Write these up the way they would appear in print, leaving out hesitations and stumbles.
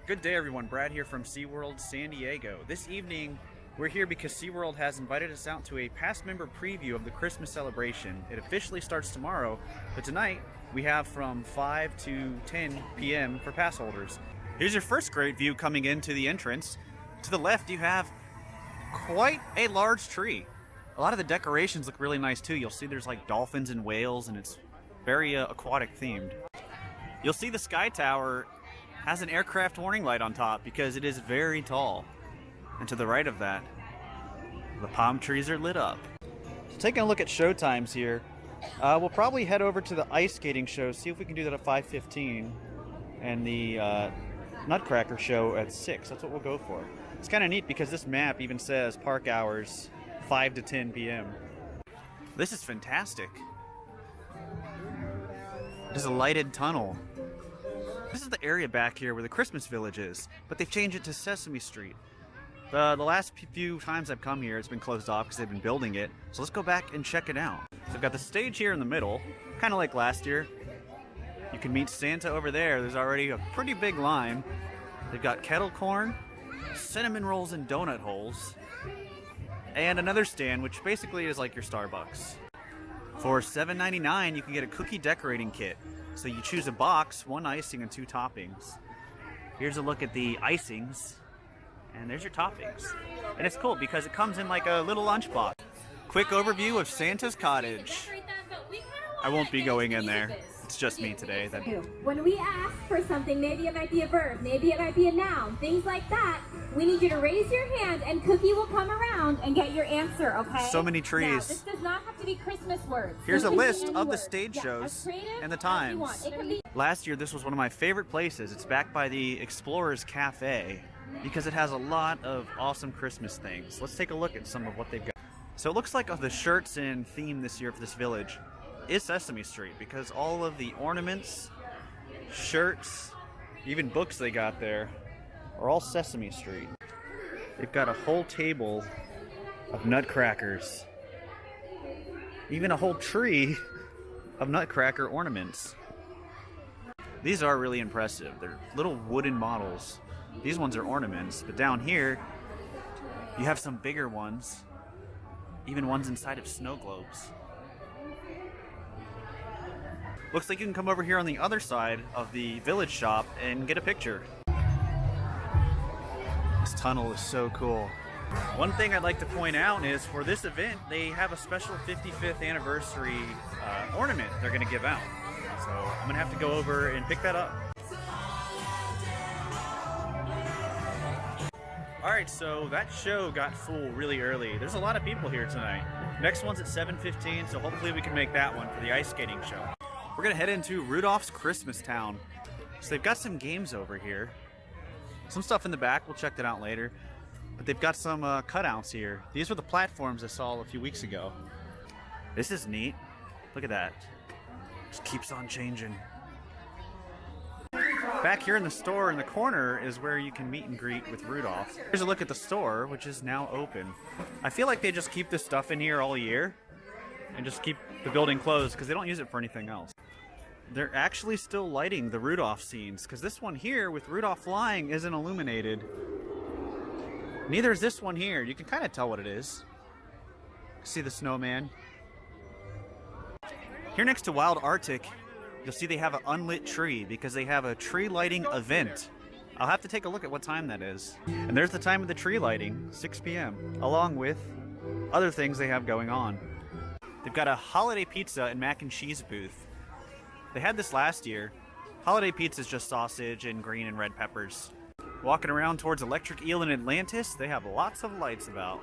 Good day everyone, Brad here from SeaWorld San Diego. This evening we're here because SeaWorld has invited us out to a past member preview of the Christmas celebration. It officially starts tomorrow, but tonight we have from 5 to 10 p.m. for pass holders. Here's your first great view coming into the entrance. To the left you have quite a large tree. A lot of the decorations look really nice too. You'll see there's like dolphins and whales and it's very aquatic themed. You'll see the Sky Tower has an aircraft warning light on top because it is very tall. And to the right of that, the palm trees are lit up. So taking a look at show times here, we'll probably head over to the ice skating show, see if we can do that at 5:15, and the Nutcracker show at 6. That's what we'll go for. It's kind of neat because this map even says park hours 5 to 10 p.m. This is fantastic. There's a lighted tunnel. This is the area back here where the Christmas Village is, but they've changed it to Sesame Street. The last few times I've come here, it's been closed off because they've been building it. So let's go back and check it out. So I've got the stage here in the middle, kind of like last year. You can meet Santa over there. There's already a pretty big line. They've got kettle corn, cinnamon rolls and donut holes, and another stand, which basically is like your Starbucks. For $7.99, you can get a cookie decorating kit. So you choose a box, 1 icing and 2 toppings. Here's a look at the icings, and there's your toppings. And it's cool because it comes in like a little lunchbox. Quick overview of Santa's cottage. I won't be going in there. It's just me today. When we ask for something, maybe it might be a verb, maybe it might be a noun, things like that, we need you to raise your hand and Cookie will come around and get your answer, okay? So many trees. Now, this does not have to be Christmas words. Here's a list of the stage shows and the times. Last year, this was one of my favorite places. It's back by the Explorers Cafe because it has a lot of awesome Christmas things. Let's take a look at some of what they've got. So it looks like the shirts and theme this year for this village is Sesame Street because all of the ornaments, shirts, even books they got there are all Sesame Street. They've got a whole table of nutcrackers, even a whole tree of nutcracker ornaments. These are really impressive. They're little wooden models. These ones are ornaments, but down here you have some bigger ones, even ones inside of snow globes. Looks like you can come over here on the other side of the village shop and get a picture. This tunnel is so cool. One thing I'd like to point out is for this event, they have a special 55th anniversary ornament they're going to give out. So I'm going to have to go over and pick that up. Alright, so that show got full really early. There's a lot of people here tonight. Next one's at 7:15, so hopefully we can make that one for the ice skating show. We're going to head into Rudolph's Christmas Town. So they've got some games over here. Some stuff in the back, we'll check that out later. But they've got some cutouts here. These were the platforms I saw a few weeks ago. This is neat. Look at that. Just keeps on changing. Back here in the store in the corner is where you can meet and greet with Rudolph. Here's a look at the store, which is now open. I feel like they just keep this stuff in here all year and just keep the building closed because they don't use it for anything else. They're actually still lighting the Rudolph scenes because this one here with Rudolph flying isn't illuminated. Neither is this one here. You can kind of tell what it is. See the snowman. Here next to Wild Arctic, you'll see they have an unlit tree because they have a tree lighting event. I'll have to take a look at what time that is. And there's the time of the tree lighting, 6 p.m., along with other things they have going on. They've got a holiday pizza and mac and cheese booth. They had this last year. Holiday pizza is just sausage and green and red peppers. Walking around towards Electric Eel in Atlantis, they have lots of lights about.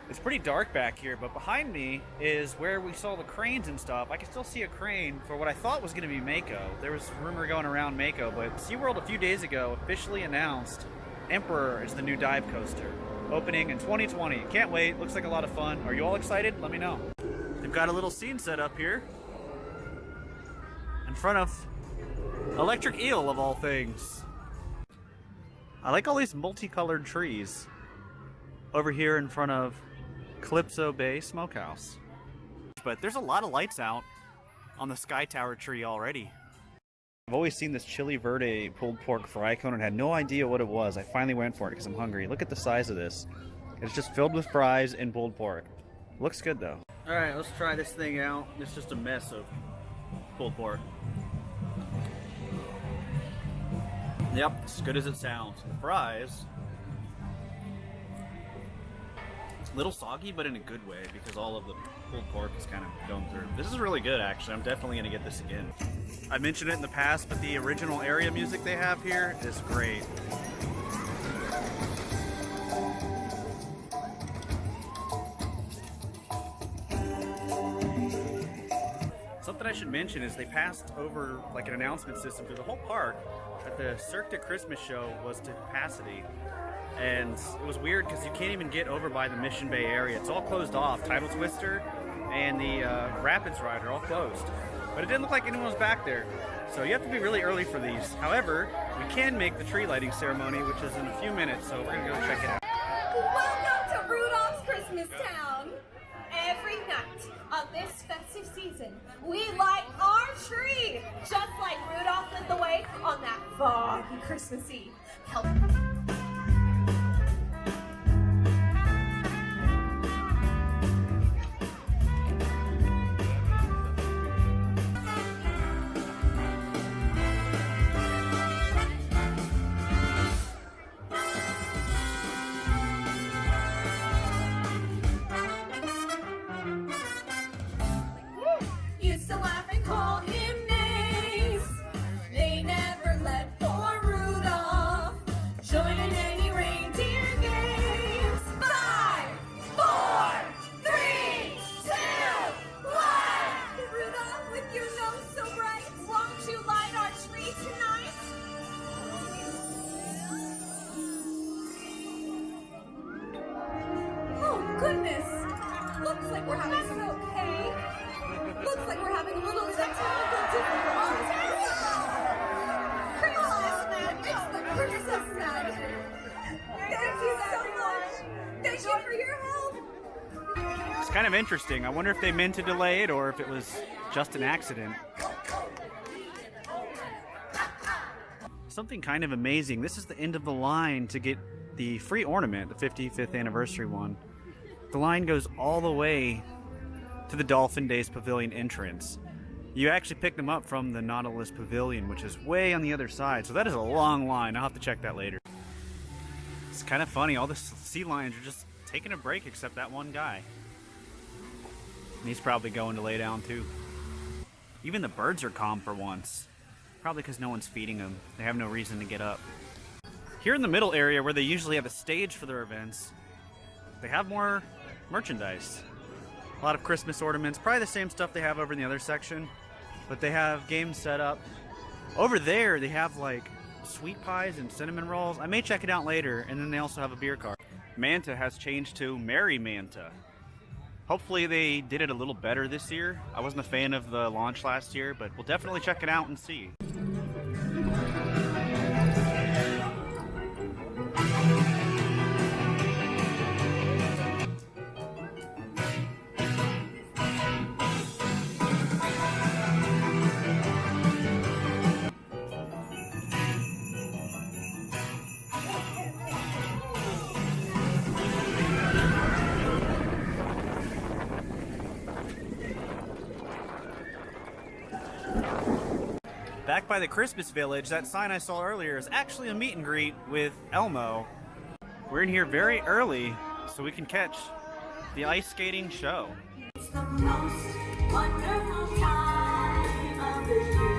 It's pretty dark back here, but behind me is where we saw the cranes and stuff. I can still see a crane for what I thought was going to be Mako. There was rumor going around Mako, but SeaWorld a few days ago officially announced Emperor is the new dive coaster, opening in 2020. Can't wait. Looks like a lot of fun. Are you all excited? Let me know. They've got a little scene set up here in front of Electric Eel, of all things. I like all these multicolored trees over here in front of Calypso Bay Smokehouse. But there's a lot of lights out on the Sky Tower tree already. I've always seen this chili verde pulled pork fry cone and had no idea what it was. I finally went for it because I'm hungry. Look at the size of this. It's just filled with fries and pulled pork. Looks good though. All right, let's try this thing out. It's just a mess of pulled pork. Yep, as good as it sounds. The fries, a little soggy, but in a good way because all of the pulled pork is kind of going through. This is really good, actually. I'm definitely going to get this again. I mentioned it in the past, but the original area music they have here is great. Something I should mention is they passed over like an announcement system through the whole park that the Cirque du Christmas show was to capacity. And it was weird because you can't even get over by the Mission Bay area. It's all closed off. Tidal Twister and the Rapids Ride are all closed. But it didn't look like anyone was back there. So you have to be really early for these. However, we can make the tree lighting ceremony, which is in a few minutes, so we're gonna go check it out. Welcome to Rudolph's Christmas Town. Every night of this festive season, we light our tree, just like Rudolph lit the way on that foggy Christmas Eve. Used to laugh and call him names. They never let poor Rudolph join in any reindeer games. 5, 4, 3, 2, 1. Rudolph, with your nose so bright, won't you light our tree tonight? Oh, goodness. Looks like we're having some okay. Looks like we're having a little technical difficulties. Christmas man, it's the Christmas man. Thank you so much. Thank you for your help. It's kind of interesting. I wonder if they meant to delay it or if it was just an accident. Something kind of amazing. This is the end of the line to get the free ornament, the 55th anniversary one. The line goes all the way to the Dolphin Days Pavilion entrance. You actually pick them up from the Nautilus Pavilion, which is way on the other side. So that is a long line. I'll have to check that later. It's kind of funny. All the sea lions are just taking a break except that one guy. And he's probably going to lay down too. Even the birds are calm for once. Probably because no one's feeding them. They have no reason to get up. Here in the middle area where they usually have a stage for their events, they have more merchandise. A lot of Christmas ornaments, probably the same stuff they have over in the other section, but they have games set up. Over there, they have like sweet pies and cinnamon rolls. I may check it out later, and then they also have a beer cart. Manta has changed to Merry Manta. Hopefully they did it a little better this year. I wasn't a fan of the launch last year, but we'll definitely check it out and see. Back by the Christmas Village, that sign I saw earlier is actually a meet and greet with Elmo. We're in here very early so we can catch the ice skating show. It's the most wonderful time of the year.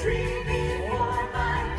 Tree before my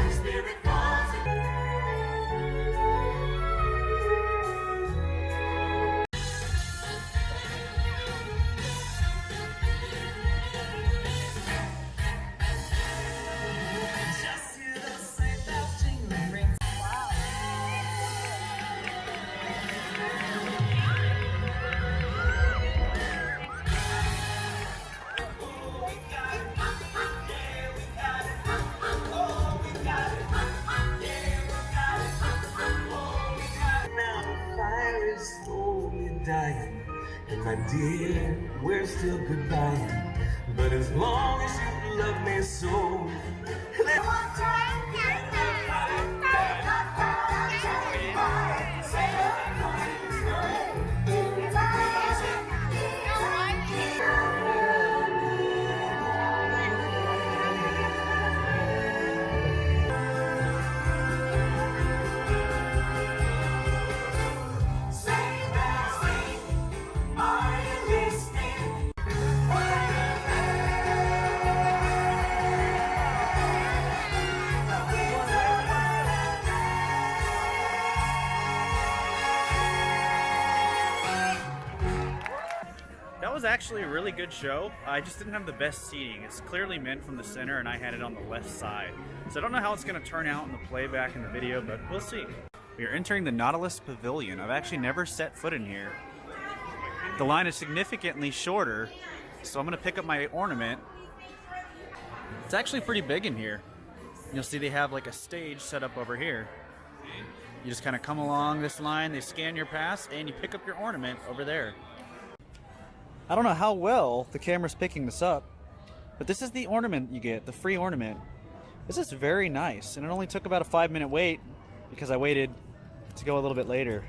My dear, we're still goodbye, but as long as you love me so, That was actually a really good show. I just didn't have the best seating. It's clearly meant from the center and I had it on the left side. So I don't know how it's going to turn out in the playback in the video, but we'll see. We are entering the Nautilus Pavilion. I've actually never set foot in here. The line is significantly shorter, so I'm going to pick up my ornament. It's actually pretty big in here. You'll see they have like a stage set up over here. You just kind of come along this line, they scan your pass, and you pick up your ornament over there. I don't know how well the camera's picking this up, but this is the ornament you get, the free ornament. This is very nice, and it only took about a 5-minute wait because I waited to go a little bit later.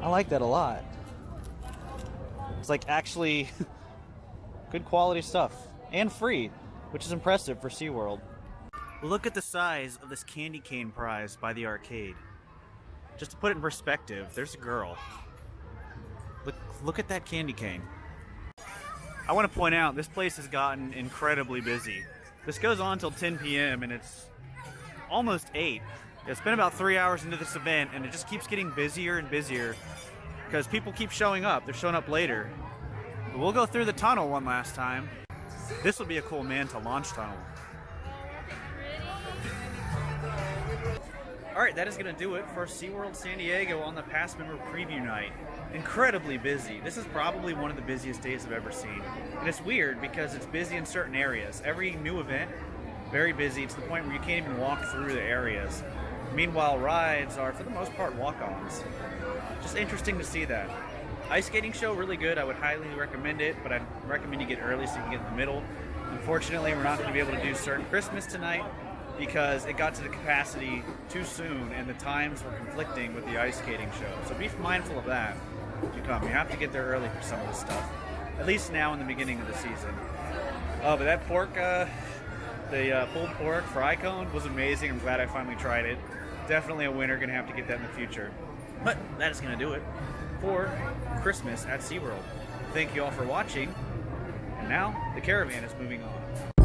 I like that a lot. It's like actually good quality stuff and free, which is impressive for SeaWorld. Look at the size of this candy cane prize by the arcade. Just to put it in perspective, there's a girl. Look at that candy cane. I want to point out this place has gotten incredibly busy. This goes on till 10 p.m. and it's almost 8. It's been about 3 hours into this event and it just keeps getting busier and busier because people keep showing up. They're showing up later. But we'll go through the tunnel one last time. This will be a cool Manta launch tunnel. Alright, that is going to do it for SeaWorld San Diego on the Pass Member Preview Night. Incredibly busy. This is probably one of the busiest days I've ever seen. And it's weird because it's busy in certain areas. Every new event, very busy to the point where you can't even walk through the areas. Meanwhile, rides are, for the most part, walk-ons. Just interesting to see that. Ice skating show, really good. I would highly recommend it, but I'd recommend you get early so you can get in the middle. Unfortunately, we're not going to be able to do Certain Christmas tonight because it got to the capacity too soon and the times were conflicting with the ice skating show. So be mindful of that if you come. You have to get there early for some of this stuff, at least now in the beginning of the season. But that pork, the pulled pork fry cone was amazing. I'm glad I finally tried it. Definitely a winner, gonna have to get that in the future. But that is gonna do it for Christmas at SeaWorld. Thank you all for watching, and now the caravan is moving on.